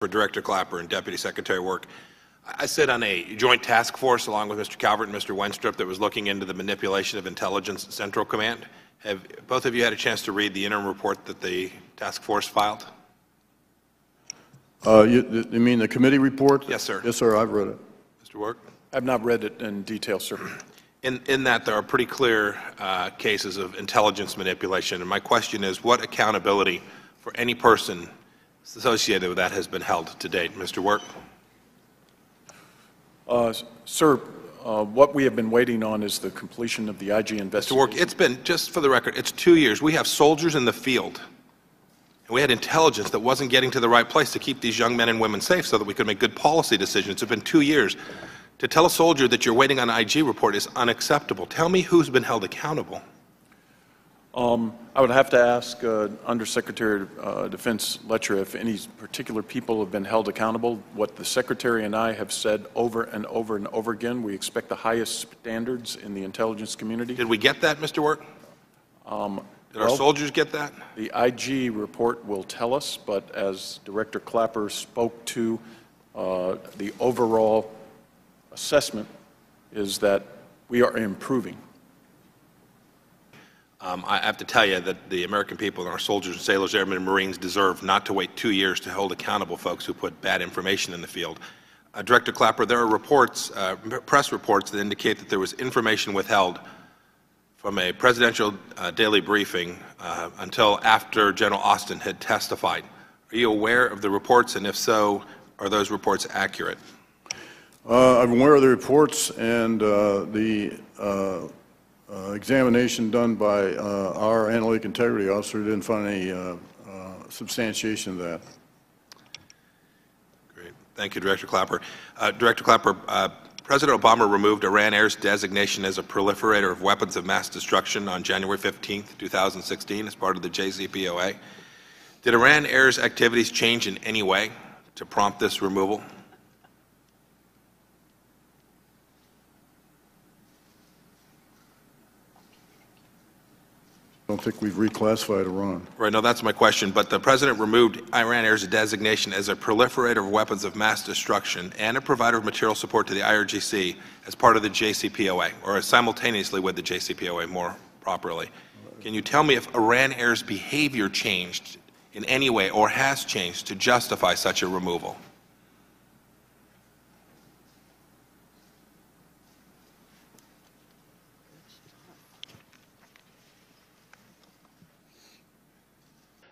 For Director Clapper and Deputy Secretary Work. I sit on a joint task force along with Mr. Calvert and Mr. Wenstrup that was looking into the manipulation of intelligence at Central Command. Have both of you had a chance to read the interim report that the task force filed? You mean the committee report? Yes, sir. Yes, sir, I've read it. Mr. Work? I've not read it in detail, sir. In that, there are pretty clear cases of intelligence manipulation, and my question is, what accountability for any person associated with that has been held to date? Mr. Work? Sir, what we have been waiting on is the completion of the IG investigation. Mr. Work, it's been, just for the record, it's 2 years. We have soldiers in the field, and we had intelligence that wasn't getting to the right place to keep these young men and women safe so that we could make good policy decisions. It's been 2 years. To tell a soldier that you're waiting on an IG report is unacceptable. Tell me who's been held accountable. I would have to ask Undersecretary of Defense Letcher if any particular people have been held accountable. What the Secretary and I have said over and over and over again, we expect the highest standards in the intelligence community. Did we get that, Mr. Work? Did our soldiers get that? The IG report will tell us, but as Director Clapper spoke to, the overall assessment is that we are improving. I have to tell you that the American people and our soldiers and sailors, airmen, and Marines deserve not to wait 2 years to hold accountable folks who put bad information in the field. Director Clapper, there are reports, press reports that indicate that there was information withheld from a presidential daily briefing until after General Austin had testified. Are you aware of the reports, and if so, are those reports accurate? I'm aware of the reports, and the examination done by our analytic integrity officer didn't find any substantiation of that. Great. Thank you, Director Clapper. Director Clapper, President Obama removed Iran Air's designation as a proliferator of weapons of mass destruction on January 15, 2016, as part of the JCPOA. Did Iran Air's activities change in any way to prompt this removal? I don't think we've reclassified Iran. Right, no, that's my question. But the President removed Iran Air's designation as a proliferator of weapons of mass destruction and a provider of material support to the IRGC as part of the JCPOA, or simultaneously with the JCPOA more properly. Can you tell me if Iran Air's behavior changed in any way or has changed to justify such a removal?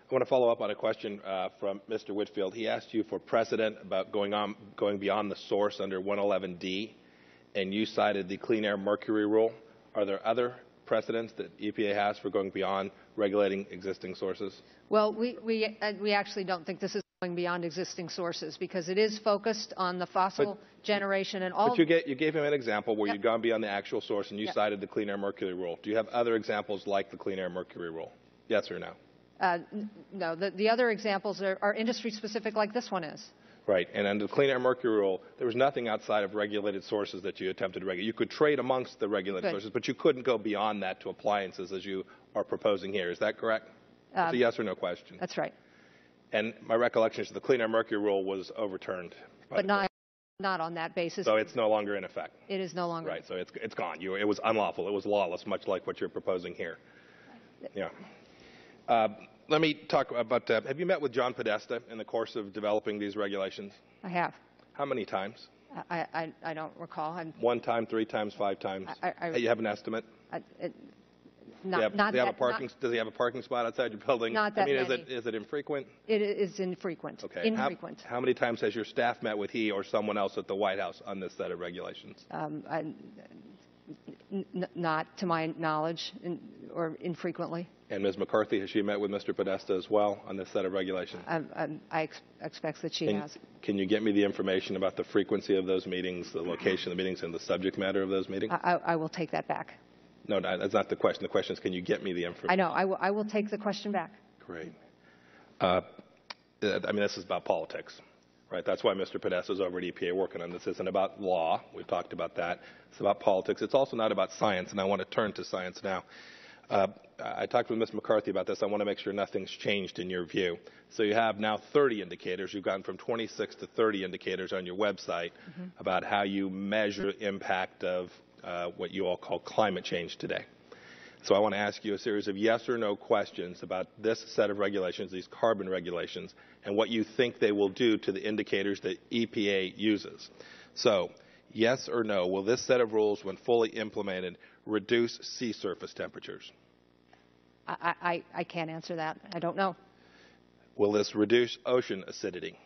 I want to follow up on a question from Mr. Whitfield. He asked you for precedent about going beyond the source under 111D, and you cited the Clean Air Mercury Rule. Are there other precedents that EPA has for going beyond regulating existing sources? Well, we actually don't think this is going beyond existing sources because it is focused on the fossil generation and all. But you gave him an example where you'd gone beyond the actual source, and you cited the Clean Air Mercury Rule. Do you have other examples like the Clean Air Mercury Rule? Yes or no? No, the other examples are industry-specific like this one is. Right, and under the Clean Air Mercury Rule, there was nothing outside of regulated sources that you attempted to regulate. You could trade amongst the regulated sources, but you couldn't go beyond that to appliances as you are proposing here. Is that correct? It's a yes or no question. That's right. And my recollection is the Clean Air Mercury Rule was overturned. But not on that basis. So it's no longer in effect. It is no longer. Right, so it's gone. It was unlawful. It was lawless, much like what you're proposing here. Yeah. Let me talk about, have you met with John Podesta in the course of developing these regulations? I have. How many times? I don't recall. One time, 3 times, 5 times? You have an estimate? Does he have a parking spot outside your building? Not that many. Is it infrequent? It is infrequent. Okay. Infrequent. How many times has your staff met with he or someone else at the White House on this set of regulations? Not to my knowledge, or infrequently. And Ms. McCarthy, has she met with Mr. Podesta as well on this set of regulations? I expect that she has. Can you get me the information about the frequency of those meetings, the location of the meetings, and the subject matter of those meetings? I will take that back. No, that's not the question. The question is, can you get me the information? I know. I will take the question back. Great. This is about politics. Right, that's why Mr. Podesta is over at EPA working on this. This isn't about law. We've talked about that. It's about politics. It's also not about science, and I want to turn to science now. I talked with Ms. McCarthy about this. I want to make sure nothing's changed in your view. So you have now 30 indicators. You've gone from 26 to 30 indicators on your website about how you measure the impact of what you all call climate change today. So I want to ask you a series of yes or no questions about this set of regulations, these carbon regulations, and what you think they will do to the indicators that EPA uses. So, yes or no, will this set of rules, when fully implemented, reduce sea surface temperatures? I can't answer that. I don't know. Will this reduce ocean acidity?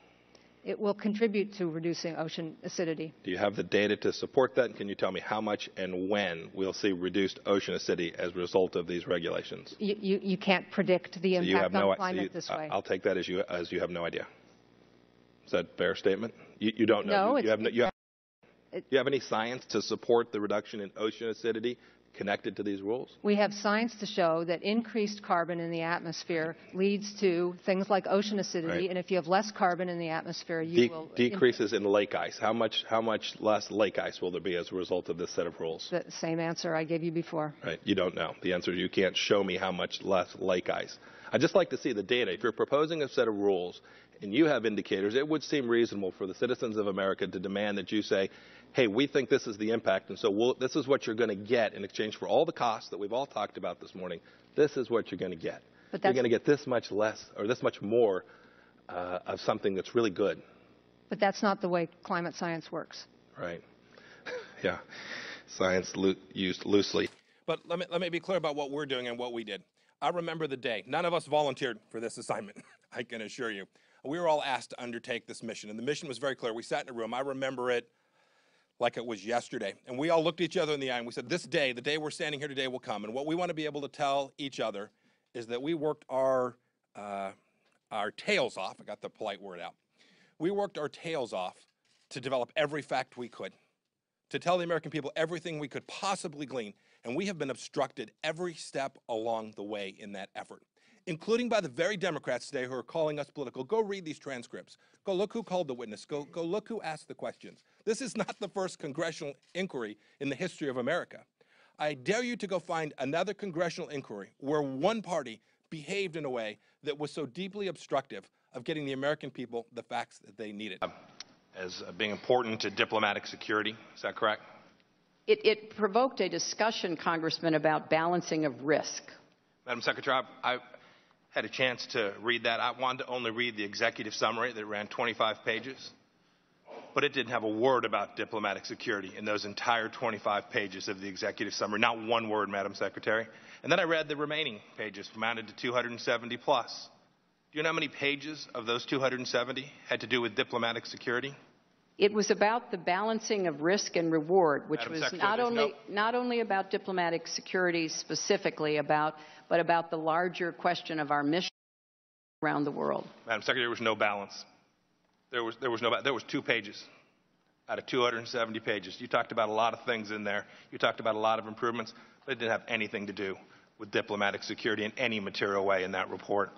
It will contribute to reducing ocean acidity. Do you have the data to support that? And can you tell me how much and when we'll see reduced ocean acidity as a result of these regulations? You can't predict the impact on climate this way. I'll take that as you have no idea. Is that a fair statement? You don't know. No, Do you have any science to support the reduction in ocean acidity connected to these rules? We have science to show that increased carbon in the atmosphere leads to things like ocean acidity, Right. And if you have less carbon in the atmosphere, you will... Decreases in lake ice. How much less lake ice will there be as a result of this set of rules? The same answer I gave you before. Right. You don't know. The answer is you can't show me how much less lake ice. I'd just like to see the data. If you're proposing a set of rules and you have indicators, it would seem reasonable for the citizens of America to demand that you say, hey, we think this is the impact, and so this is what you're going to get in exchange for all the costs that we've all talked about this morning. This is what you're going to get. You're going to get this much less or this much more of something that's really good. But that's not the way climate science works. Right. Yeah. Science used loosely. But let me be clear about what we're doing and what we did. I remember the day. None of us volunteered for this assignment, I can assure you. We were all asked to undertake this mission, and the mission was very clear. We sat in a room. I remember it like it was yesterday. And we all looked each other in the eye and we said, this day, the day we're standing here today will come. And what we want to be able to tell each other is that we worked our tails off. I got the polite word out. We worked our tails off to develop every fact we could, to tell the American people everything we could possibly glean. And we have been obstructed every step along the way in that effort, including by the very Democrats today who are calling us political. Go read these transcripts. Go look who called the witness. Go look who asked the questions. This is not the first congressional inquiry in the history of America. I dare you to go find another congressional inquiry where one party behaved in a way that was so deeply obstructive of getting the American people the facts that they needed. As being important to diplomatic security, is that correct? It provoked a discussion, Congressman, about balancing of risk. Madam Secretary, I had a chance to read that. I wanted to only read the executive summary that ran 25 pages, but it didn't have a word about diplomatic security in those entire 25 pages of the executive summary. Not one word, Madam Secretary. And then I read the remaining pages, amounted to 270 plus. Do you know how many pages of those 270 had to do with diplomatic security? It was about the balancing of risk and reward, which Madam was Secretary, not only about diplomatic security specifically, but about the larger question of our mission around the world. Madam Secretary, there was no balance. There was no balance. There was 2 pages out of 270 pages. You talked about a lot of things in there. You talked about a lot of improvements, but it didn't have anything to do with diplomatic security in any material way in that report.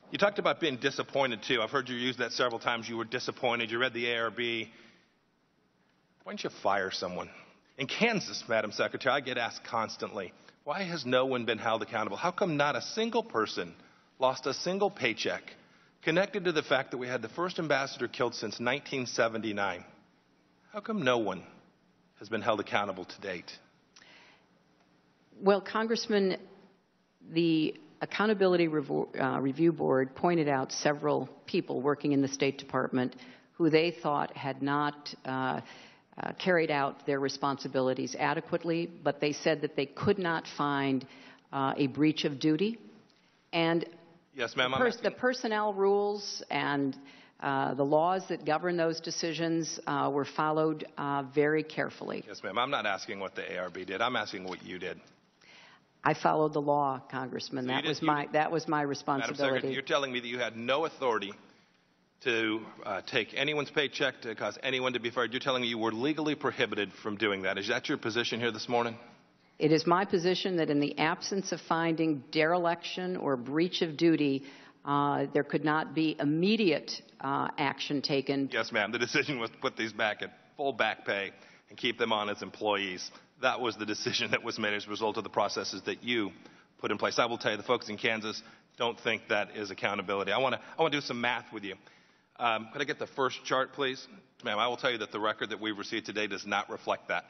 You talked about being disappointed, too. I've heard you use that several times. You were disappointed. You read the ARB. Why don't you fire someone? In Kansas, Madam Secretary, I get asked constantly, why has no one been held accountable? How come not a single person lost a single paycheck connected to the fact that we had the first ambassador killed since 1979? How come no one has been held accountable to date? Well, Congressman, the Accountability Review Board pointed out several people working in the State Department who they thought had not carried out their responsibilities adequately, but they said that they could not find a breach of duty. And yes, ma'am, the personnel rules and the laws that govern those decisions were followed very carefully. Yes, ma'am. I'm not asking what the ARB did. I'm asking what you did. I followed the law, Congressman. So that was my responsibility. Madam Secretary, you're telling me that you had no authority to take anyone's paycheck, to cause anyone to be fired. You're telling me you were legally prohibited from doing that. Is that your position here this morning? It is my position that in the absence of finding dereliction or breach of duty, there could not be immediate action taken. Yes, ma'am. The decision was to put these back at full back pay and keep them on as employees. That was the decision that was made as a result of the processes that you put in place. I will tell you, the folks in Kansas don't think that is accountability. I want to do some math with you. Could I get the first chart, please? Ma'am, I will tell you that the record that we've received today does not reflect that.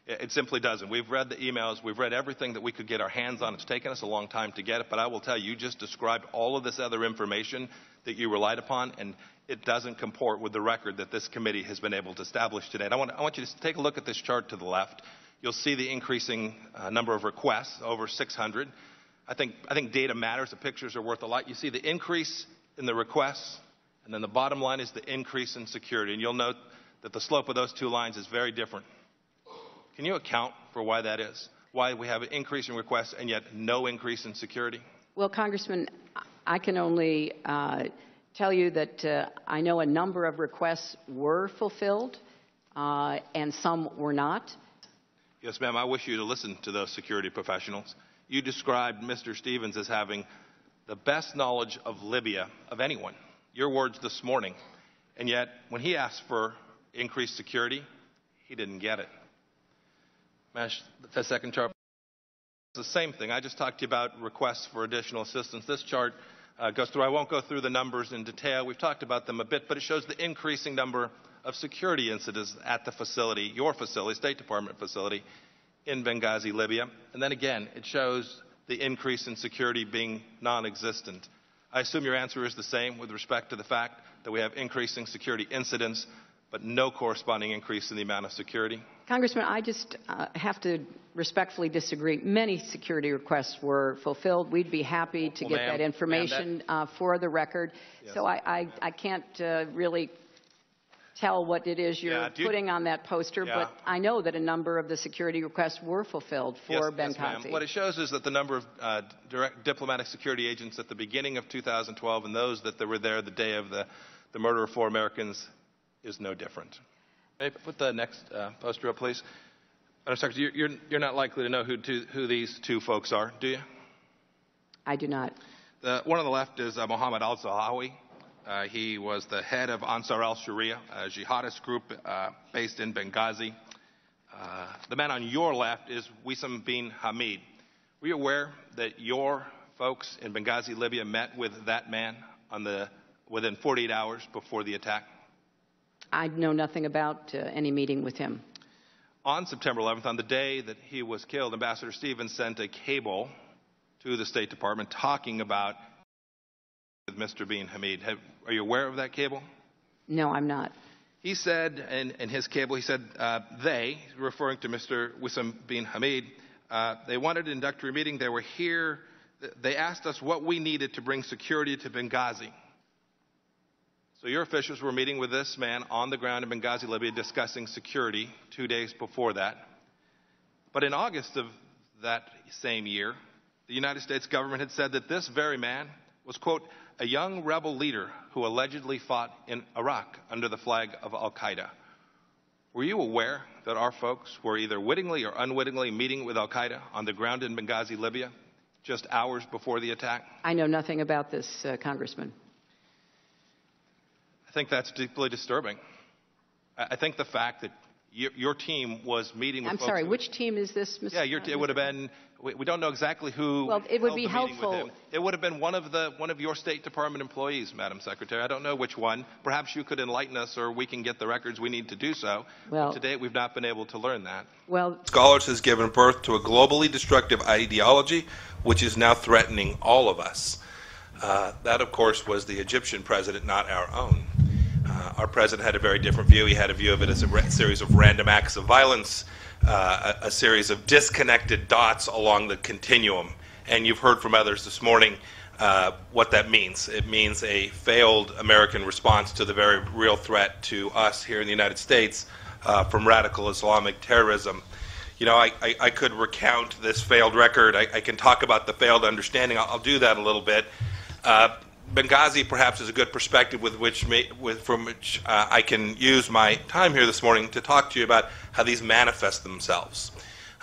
It simply doesn't. We've read the emails. We've read everything that we could get our hands on. It's taken us a long time to get it, but I will tell you, you just described all of this other information that you relied upon, and it doesn't comport with the record that this committee has been able to establish today. And I want you to take a look at this chart to the left. You'll see the increasing number of requests, over 600. I think data matters. The pictures are worth a lot. You see the increase in the requests, and then the bottom line is the increase in security. And you'll note that the slope of those two lines is very different. Can you account for why that is? Why we have an increase in requests and yet no increase in security? Well, Congressman, I can only tell you that I know a number of requests were fulfilled and some were not. Yes, ma'am. I wish you to listen to those security professionals. You described Mr. Stevens as having the best knowledge of Libya of anyone. Your words this morning. And yet, when he asked for increased security, he didn't get it. The second chart. It's the same thing. I just talked to you about requests for additional assistance. This chart goes through. I won't go through the numbers in detail. We've talked about them a bit, but it shows the increasing number of security incidents at the facility, your facility, State Department facility, in Benghazi, Libya. And then again, it shows the increase in security being non-existent. I assume your answer is the same with respect to the fact that we have increasing security incidents, but no corresponding increase in the amount of security? Congressman, I just have to respectfully disagree. Many security requests were fulfilled. We'd be happy to get that information for the record. Yes. So I can't really tell what it is you're putting on that poster, but I know that a number of the security requests were fulfilled for Benghazi. Yes, what it shows is that the number of direct diplomatic security agents at the beginning of 2012 and those that were there the day of the murder of 4 Americans is no different. May I put the next poster up, please? Madam Secretary, you're not likely to know who these two folks are, do you? I do not. The one on the left is Mohammed al-Zahawi. He was the head of Ansar al-Sharia, a jihadist group based in Benghazi. The man on your left is Wissam bin Hamid. Were you aware that your folks in Benghazi, Libya, met with that man within 48 hours before the attack? I know nothing about any meeting with him. On September 11th, on the day that he was killed, Ambassador Stevens sent a cable to the State Department talking about with Mr. bin Hamid. Are you aware of that cable? No, I'm not. He said in his cable, he said they, referring to Mr. Wissam bin Hamid, they wanted an introductory meeting. They were here. They asked us what we needed to bring security to Benghazi. So your officials were meeting with this man on the ground in Benghazi, Libya, discussing security 2 days before that. But in August of that same year, the United States government had said that this very man was, quote, a young rebel leader who allegedly fought in Iraq under the flag of al-Qaeda. Were you aware that our folks were either wittingly or unwittingly meeting with al-Qaeda on the ground in Benghazi, Libya, just hours before the attack? I know nothing about this, Congressman. I think that's deeply disturbing. I think the fact that your team was meeting with folks... I'm sorry, which team is this, Mr. Yeah, it would have been... We don't know exactly who... Well, it would be helpful... It would have been one of your State Department employees, Madam Secretary. I don't know which one. Perhaps you could enlighten us, or we can get the records we need to do so. Well, but to date, we've not been able to learn that. Well, Scholars has given birth to a globally destructive ideology, which is now threatening all of us. That, of course, was the Egyptian president, not our own. Our president had a very different view. He had a view of it as a series of random acts of violence, a series of disconnected dots along the continuum. And you've heard from others this morning what that means. It means a failed American response to the very real threat to us here in the United States from radical Islamic terrorism. You know, I could recount this failed record. I can talk about the failed understanding. I'll do that a little bit. Benghazi perhaps is a good perspective from which I can use my time here this morning to talk to you about how these manifest themselves.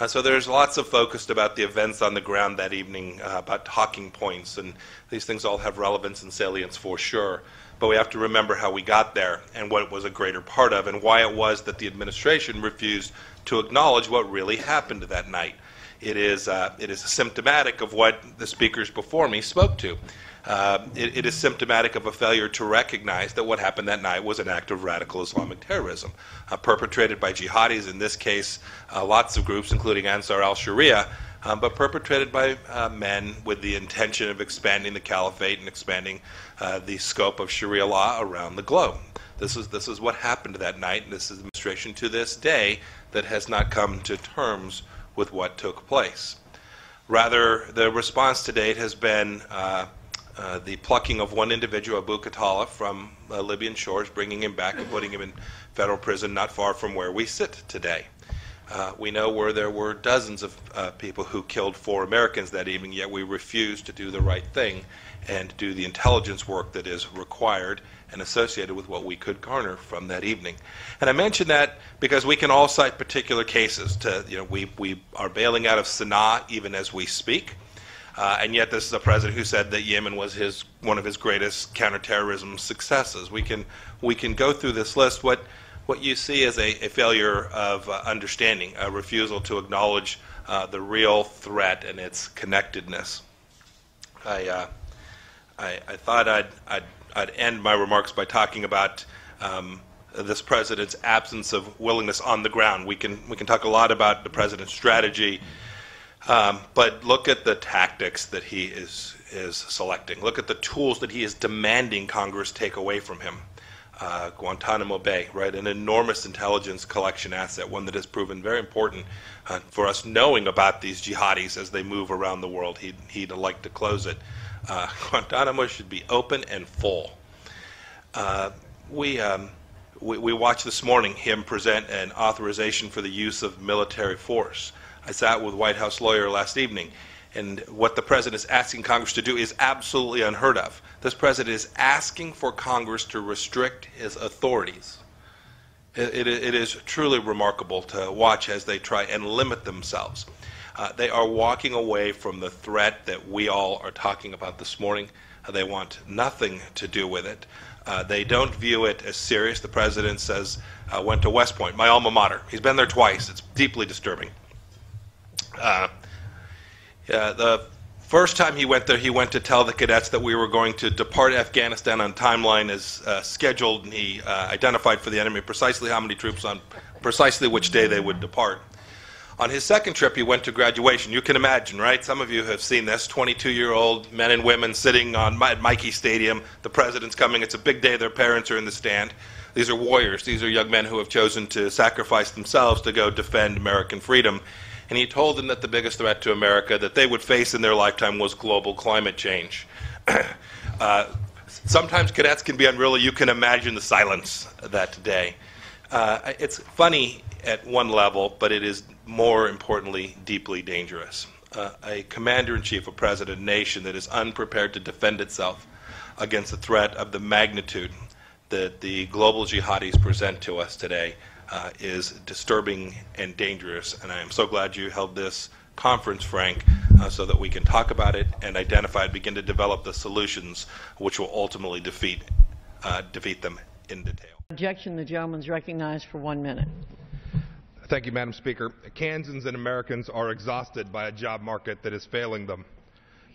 So there's lots of focus about the events on the ground that evening, about talking points, and these things all have relevance and salience for sure. But we have to remember how we got there and what it was a greater part of and why it was that the administration refused to acknowledge what really happened that night. It is symptomatic of what the speakers before me spoke to. It is symptomatic of a failure to recognize that what happened that night was an act of radical Islamic terrorism, perpetrated by jihadis, in this case lots of groups, including Ansar al-Sharia, but perpetrated by men with the intention of expanding the caliphate and expanding the scope of Sharia law around the globe. This is what happened that night, and this is the administration to this day that has not come to terms with what took place. Rather, the response to date has been the plucking of one individual, Abu Khatala, from Libyan shores, bringing him back and putting him in federal prison not far from where we sit today. We know where there were dozens of people who killed 4 Americans that evening, yet we refused to do the right thing and do the intelligence work that is required and associated with what we could garner from that evening. And I mention that because we can all cite particular cases. We are bailing out of Sana'a even as we speak, and yet this is a president who said that Yemen was one of his greatest counterterrorism successes. We can go through this list. What you see is a failure of understanding, a refusal to acknowledge the real threat and its connectedness. I thought I'd end my remarks by talking about this president's absence of willingness on the ground. We can talk a lot about the president's strategy, but look at the tactics that he is selecting. Look at the tools that he is demanding Congress take away from him. Guantanamo Bay, right, an enormous intelligence collection asset, one that has proven very important for us knowing about these jihadis as they move around the world. He'd like to close it. Guantanamo should be open and full. We watched this morning him present an authorization for the use of military force. I sat with a White House lawyer last evening, and what the president is asking Congress to do is absolutely unheard of. This president is asking for Congress to restrict his authorities. It is truly remarkable to watch as they try and limit themselves. They are walking away from the threat that we all are talking about this morning. They want nothing to do with it. They don't view it as serious. The president says, went to West Point, my alma mater. He's been there twice. It's deeply disturbing. The first time he went there, he went to tell the cadets that we were going to depart Afghanistan on timeline as scheduled, and he identified for the enemy precisely how many troops on precisely which day they would depart. On his second trip, he went to graduation. You can imagine, right? Some of you have seen this, 22-year-old men and women sitting at Mikey Stadium. The president's coming. It's a big day. Their parents are in the stand. These are warriors. These are young men who have chosen to sacrifice themselves to go defend American freedom. And he told them that the biggest threat to America that they would face in their lifetime was global climate change. Sometimes cadets can be unruly. You can imagine the silence that day. It's funny at one level, but it is more importantly deeply dangerous. A commander-in-chief, a president, a nation that is unprepared to defend itself against the threat of the magnitude that the global jihadis present to us today is disturbing and dangerous. And I am so glad you held this conference, Frank, so that we can talk about it and identify and begin to develop the solutions which will ultimately defeat them in detail. Objection. The gentleman is recognized for 1 minute. Thank you, Madam Speaker. Kansans and Americans are exhausted by a job market that is failing them.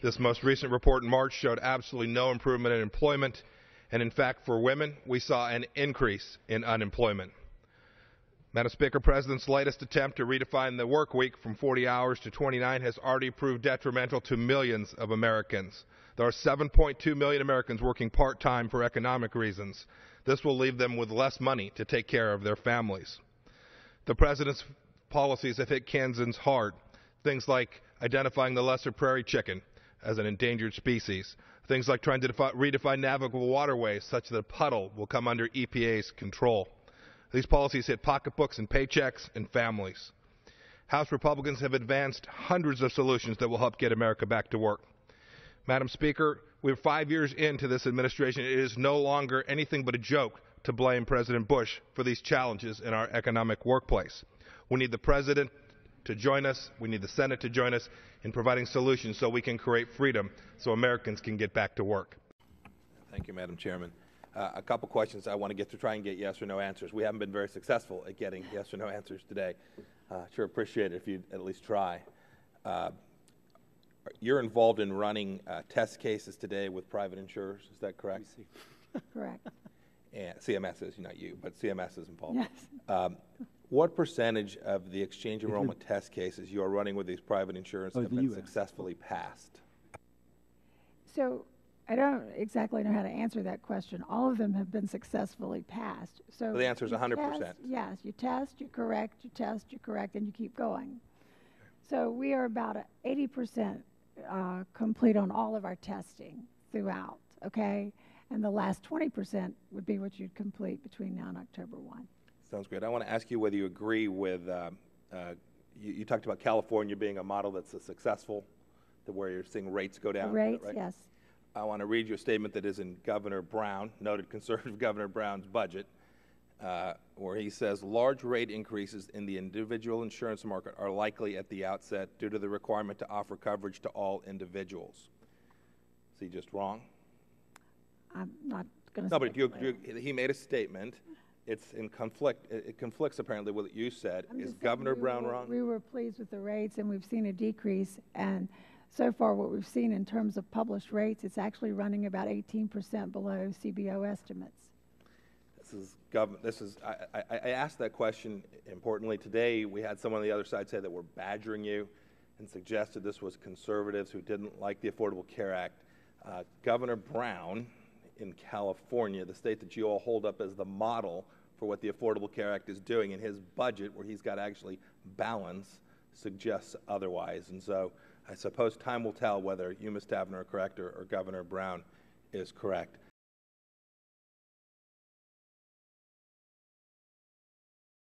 This most recent report in March showed absolutely no improvement in employment, and in fact, for women, we saw an increase in unemployment. Madam Speaker, President's latest attempt to redefine the work week from 40 hours to 29 has already proved detrimental to millions of Americans. There are 7.2 million Americans working part-time for economic reasons. This will leave them with less money to take care of their families. The President's policies have hit Kansans hard. Things like identifying the lesser prairie chicken as an endangered species. Things like trying to redefine navigable waterways such that a puddle will come under EPA's control. These policies hit pocketbooks and paychecks and families. House Republicans have advanced hundreds of solutions that will help get America back to work. Madam Speaker, we're 5 years into this administration. It is no longer anything but a joke to blame President Bush for these challenges in our economic workplace. We need the President to join us. We need the Senate to join us in providing solutions so we can create freedom so Americans can get back to work. Thank you, Madam Chairman. A couple questions I want to get to try and get yes or no answers. We haven't been very successful at getting yes or no answers today. Sure appreciate it if you'd at least try. You're involved in running test cases today with private insurers, is that correct? Correct. And CMS is, not you, but CMS is involved. Yes. What percentage of the exchange enrollment test cases you are running with these private insurers have been successfully passed? So I don't exactly know how to answer that question. All of them have been successfully passed. So the answer is you 100%. test, yes, you test, you correct, you test, you correct, and you keep going. So we are about 80% complete on all of our testing throughout, okay? And the last 20% would be what you'd complete between now and October 1. Sounds great. I want to ask you whether you agree with, you talked about California being a model that's successful, to where you're seeing rates go down. The rates, right? yes. I want to read you a statement that is in Governor Brown, noted conservative Governor Brown's budget, where he says large rate increases in the individual insurance market are likely at the outset due to the requirement to offer coverage to all individuals. Is he just wrong? I'm not going to No, but he made a statement. It's in conflict. It conflicts apparently with what you said. Is Governor Brown wrong? We were pleased with the rates, and we've seen a decrease. And so far, what we've seen in terms of published rates, it's actually running about 18% below CBO estimates. I asked that question importantly today. We had someone on the other side say that we're badgering you and suggested this was conservatives who didn't like the Affordable Care Act. Governor Brown in California, the state that you all hold up as the model for what the Affordable Care Act is doing, in his budget, where he's got to actually balance, suggests otherwise. And so I suppose time will tell whether you, Ms. Tavenner, are correct or Governor Brown is correct.